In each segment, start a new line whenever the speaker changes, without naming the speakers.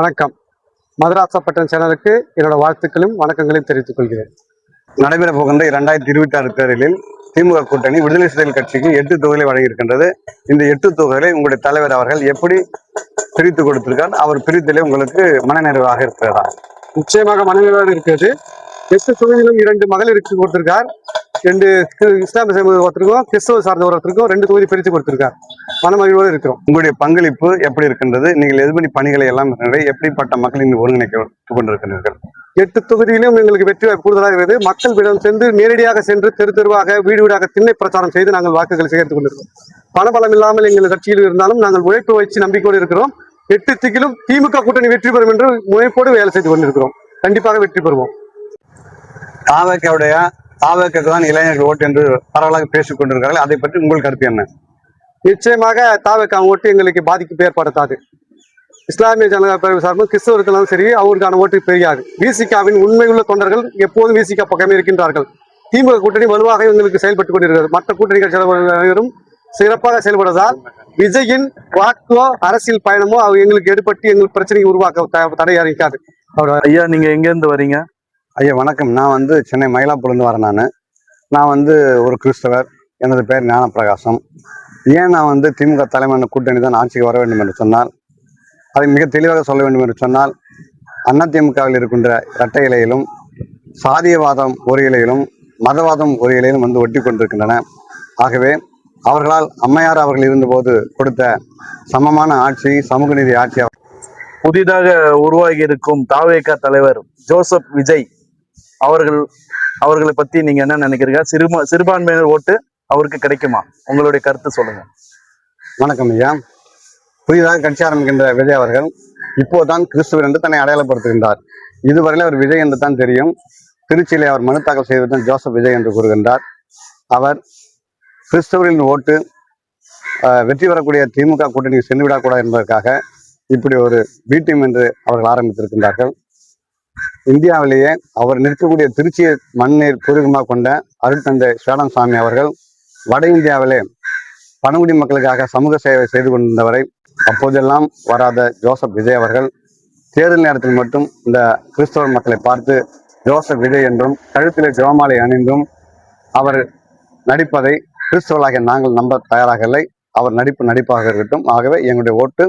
வணக்கம். மதராசப்பட்டம் சேனலுக்கு என்னோட வாழ்த்துக்களும் வணக்கங்களையும் தெரிவித்துக் கொள்கிறேன்.
நடைபெற போகின்ற 2026 தேர்தலில் திமுக கூட்டணி விடுதலை சிறுத்தைகள் கட்சிக்கு 8 தொகுதிகளை வழங்கியிருக்கின்றது. இந்த 8 தொகுதிகளை உங்களுடைய தலைவர் அவர்கள் எப்படி பிரித்து கொடுத்திருக்கார்? அவர் பிரித்தலே உங்களுக்கு மனநிறைவாக இருக்கிறதா?
நிச்சயமாக மனநிறைவாக இருக்கிறது. 8 தொகுதியிலும் 2 மகளிருக்கு கொடுத்திருக்கார். 2 இஸ்லாமிய சமூக ஒருத்தருக்கும் கிறிஸ்தவ சார்ந்த ஒருத்தருக்கும் 2 தொகுதி பிரித்து கொடுத்திருக்கார். மனமகிழ்வோடு இருக்கிறோம்.
உங்களுடைய பங்களிப்பு எப்படி இருக்கின்றது? நீங்கள் எதிர்மணி பணிகளை எல்லாம் எப்படிப்பட்ட மக்களின் ஒருங்கிணைக்க கொண்டிருக்கிறீர்கள்?
8 தொகுதியிலும் எங்களுக்கு வெற்றி வாய்ப்பு கூடுதலாக இருக்கிறது. மக்களிடம் சென்று நேரடியாக சென்று தெரு தெருவாக வீடு வீடாக திண்ணை பிரச்சாரம் செய்து நாங்கள் வாக்குகள் சேகரித்துக் கொண்டிருக்கிறோம். பணபலம் இல்லாமல் எங்கள் கட்சியில் இருந்தாலும் நாங்கள் உழைப்பு வச்சு நம்பிக்கையோடு இருக்கிறோம். 8 திக்கிலும் திமுக கூட்டணி வெற்றி பெறும் என்று முனைப்போடு வேலை செய்து கொண்டிருக்கிறோம். கண்டிப்பாக வெற்றி பெறுவோம்.
தாவக்கு தான் இளைஞர்கள் ஓட்டு என்று பரவலாக பேசிக் கொண்டிருக்கிறார்கள். அதை பற்றி உங்கள் கருத்து என்ன?
நிச்சயமாக தாவக்கு ஓட்டு எங்களுக்கு பாதிப்பு ஏற்படுத்தாது. இஸ்லாமிய ஜனதா பேரவை சார்பும் கிறிஸ்தவர்களும் சரி, அவருக்கான ஓட்டு பெரியாது. விசிகாவின் உண்மையுள்ள தொண்டர்கள் எப்போதும் விசிகா பக்கமே இருக்கின்றார்கள். திமுக கூட்டணி வலுவாக எங்களுக்கு செயல்பட்டுக் கொண்டிருக்கிறது. மற்ற கூட்டணி கட்சிகளும் சிறப்பாக செயல்படுவதால் விஜயின் வாக்கோ அரசியல் பயணமோ எங்களுக்கு எடுபட்டு எங்களுக்கு பிரச்சனையை உருவாக்க தடை அறிவிக்காது.
ஐயா, நீங்க எங்க இருந்து வரீங்க?
ஐயா வணக்கம். நான் சென்னை மயிலாப்பூர்லேருந்து வரேன். நான் ஒரு கிறிஸ்தவர். எனது பெயர் ஞானப்பிரகாசம். ஏன் நான் திமுக தலைமையான கூட்டணி தான் ஆட்சிக்கு வர வேண்டும் என்று சொன்னால், அதை மிக தெளிவாக சொல்ல வேண்டும் என்று சொன்னால், அதிமுகவில் இருக்கின்ற இரட்டை இலையிலும் சாதியவாதம் ஒரு இலையிலும் மதவாதம் ஒரு இலையிலும் ஒட்டி கொண்டிருக்கின்றன. ஆகவே அவர்களால் அம்மையார் அவர்கள் இருந்தபோது கொடுத்த சமமான ஆட்சி, சமூக நீதி ஆட்சி
புதிதாக உருவாகி இருக்கும் தாவேகா தலைவர் ஜோசப் விஜய் அவர்களை பத்தி நீங்க என்ன நினைக்கிறீங்க? சிறுபான்மையினர் ஓட்டு அவருக்கு கிடைக்குமா? உங்களுடைய கருத்து சொல்லுங்க.
வணக்கம் ஐயா. புதிதாக கட்சி ஆரம்பிக்கின்ற விஜய் அவர்கள் இப்போதான் கிறிஸ்துவர் என்று தன்னை அடையாளப்படுத்துகின்றார். இதுவரையில் அவர் விஜய் என்று தான் தெரியும். திருச்சியிலே அவர் மனு தாக்கல் செய்ததும் ஜோசப் விஜய் என்று கூறுகின்றார். அவர் கிறிஸ்தவரின் ஓட்டு வெற்றி பெறக்கூடிய திமுக கூட்டணிக்கு சென்றுவிடக்கூடாது என்பதற்காக இப்படி ஒரு பி டீம் என்று அவர்கள் ஆரம்பித்திருக்கின்றார்கள். இந்தியாவிலேயே அவர் நிற்கக்கூடிய திருச்சியை மண்ணீர் பூர்வீகமாக கொண்ட அருட்தந்தை சேடம் சாமி அவர்கள் வட இந்தியாவிலே பழங்குடி மக்களுக்காக சமூக சேவை செய்து கொண்டிருந்தவரை அப்போதெல்லாம் வராத ஜோசப் விஜய் அவர்கள் தேர்தல் நேரத்தில் மட்டும் இந்த கிறிஸ்தவ மக்களை பார்த்து ஜோசப் விஜய் என்றும் கழுத்திலே ஜெபமாலை அணிந்தும் அவர் நடிப்பதை கிறிஸ்தவர்களாகிய நாங்கள் நம்ப தயாராக இல்லை. அவர் நடிப்பாக இருக்கட்டும். ஆகவே எங்களுடைய ஓட்டு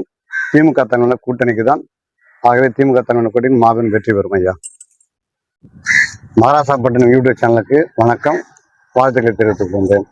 திமுக தலைமையில கூட்டணிக்கு தான். ஆகவே திமுக தலைமையில கூட்டணி மாபெரும் வெற்றி பெறும் ஐயா. மதராசப்பட்டினம் யூடியூப் சேனலுக்கு வணக்கம், வாழ்த்துக்களை தெரிவித்துக் கொண்டேன்.